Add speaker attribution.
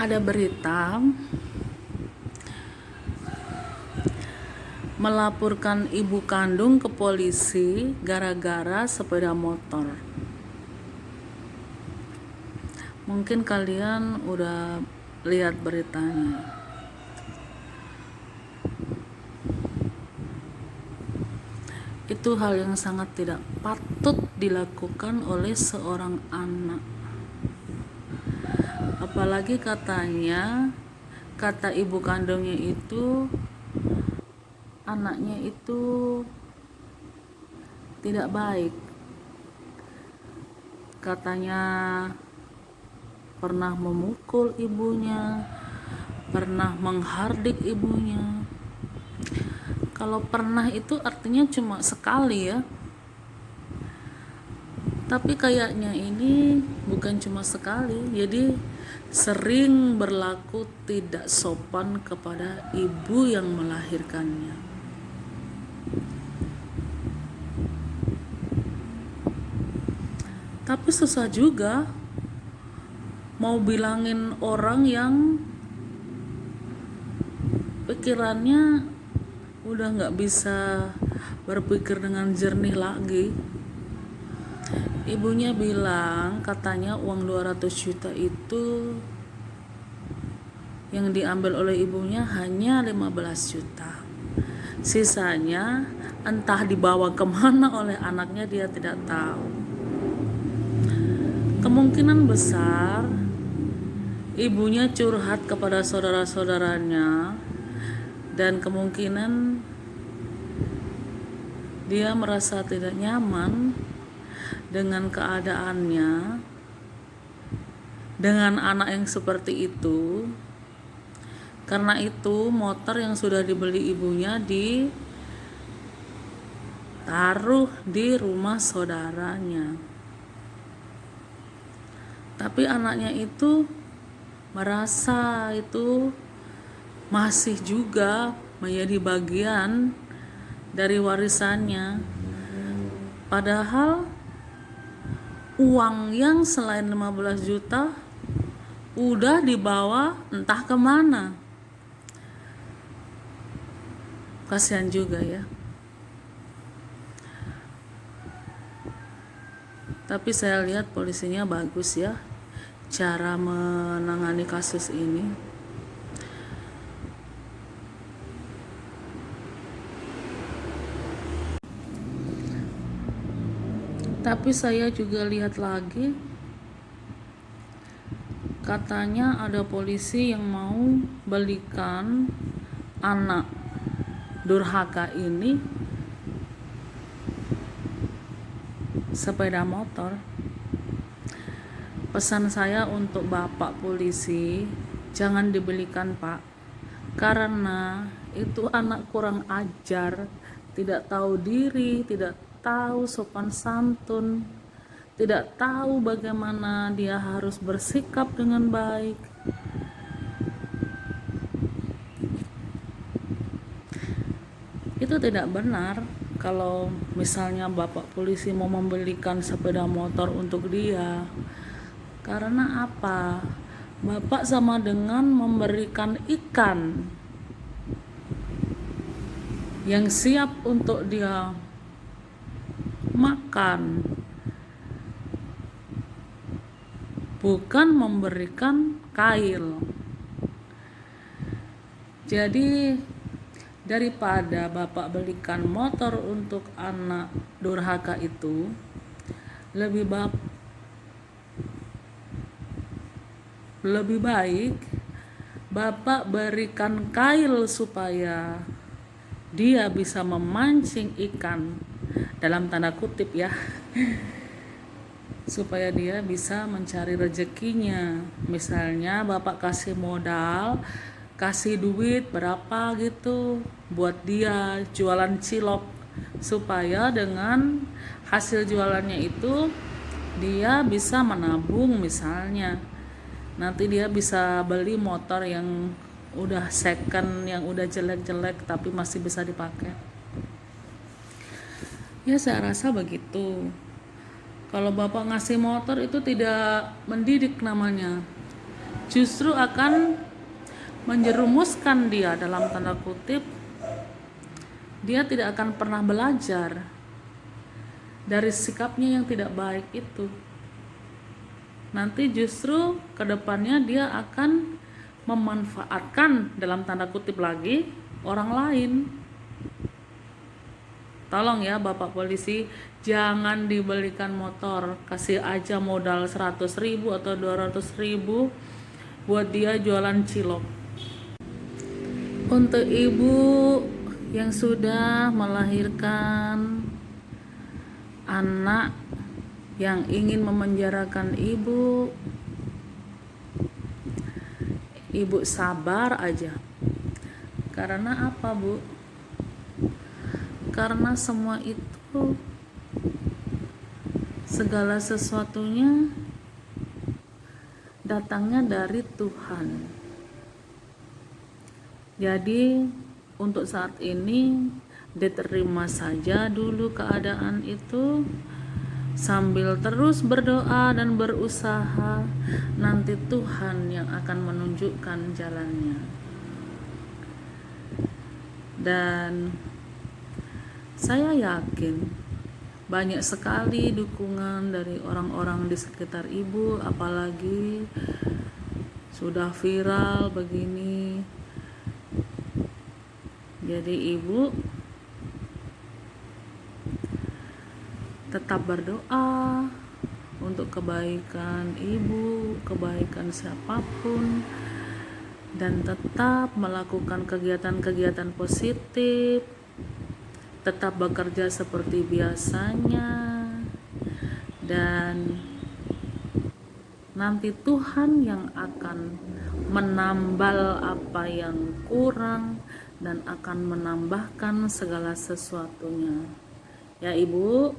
Speaker 1: Ada berita melaporkan ibu kandung ke polisi gara-gara sepeda motor. Mungkin kalian udah lihat beritanya. Itu hal yang sangat tidak patut dilakukan oleh seorang anak. Apalagi kata ibu kandungnya itu, anaknya itu tidak baik. Katanya pernah memukul ibunya, pernah menghardik ibunya. Kalau pernah itu artinya cuma sekali ya. Tapi kayaknya ini bukan cuma sekali, jadi sering berlaku tidak sopan kepada ibu yang melahirkannya. Tapi susah juga mau bilangin orang yang pikirannya udah gak bisa berpikir dengan jernih lagi. Ibunya bilang katanya uang 200 juta itu yang diambil oleh ibunya hanya 15 juta. Sisanya entah dibawa kemana oleh anaknya, dia tidak tahu. Kemungkinan besar ibunya curhat kepada saudara-saudaranya, dan kemungkinan dia merasa tidak nyaman dengan keadaannya, dengan anak yang seperti itu. Karena itu motor yang sudah dibeli ibunya ditaruh di rumah saudaranya. Tapi anaknya itu merasa itu masih juga menjadi bagian dari warisannya. Padahal uang yang selain 15 juta udah dibawa entah kemana. Kasihan juga ya. Tapi saya lihat polisinya bagus ya cara menangani kasus ini. Tapi saya juga lihat lagi, katanya ada polisi yang mau belikan anak durhaka ini sepeda motor. Pesan saya untuk bapak polisi, jangan dibelikan pak, karena itu anak kurang ajar, tidak tahu diri, tidak tahu sopan santun, tidak tahu bagaimana dia harus bersikap dengan baik. Itu tidak benar kalau misalnya bapak polisi mau membelikan sepeda motor untuk dia. Karena apa? Bapak sama dengan memberikan ikan yang siap untuk dia makan, bukan memberikan kail. Jadi daripada bapak belikan motor untuk anak durhaka itu, lebih baik bapak berikan kail supaya dia bisa memancing ikan, dalam tanda kutip ya, supaya dia bisa mencari rezekinya. Misalnya bapak kasih modal, kasih duit berapa gitu buat dia jualan cilok, supaya dengan hasil jualannya itu dia bisa menabung. Misalnya nanti dia bisa beli motor yang udah second, yang udah jelek-jelek tapi masih bisa dipakai. Ya saya rasa begitu. Kalau bapak ngasih motor itu tidak mendidik namanya, justru akan menjerumuskan dia, dalam tanda kutip. Dia tidak akan pernah belajar dari sikapnya yang tidak baik itu. Nanti justru kedepannya dia akan memanfaatkan, dalam tanda kutip lagi, orang lain. Tolong ya Bapak polisi, jangan dibelikan motor, kasih aja modal 100.000 atau 200.000 buat dia jualan cilok. Untuk ibu yang sudah melahirkan anak yang ingin memenjarakan ibu sabar aja. Karena apa, Bu? Karena semua itu, segala sesuatunya datangnya dari Tuhan. Jadi untuk saat ini diterima saja dulu keadaan itu, sambil terus berdoa dan berusaha. Nanti Tuhan yang akan menunjukkan jalannya. Dan saya yakin banyak sekali dukungan dari orang-orang di sekitar ibu, apalagi sudah viral begini. Jadi ibu tetap berdoa untuk kebaikan ibu, kebaikan siapapun, dan tetap melakukan kegiatan-kegiatan positif, tetap bekerja seperti biasanya, dan nanti Tuhan yang akan menambal apa yang kurang dan akan menambahkan segala sesuatunya. Ya Ibu.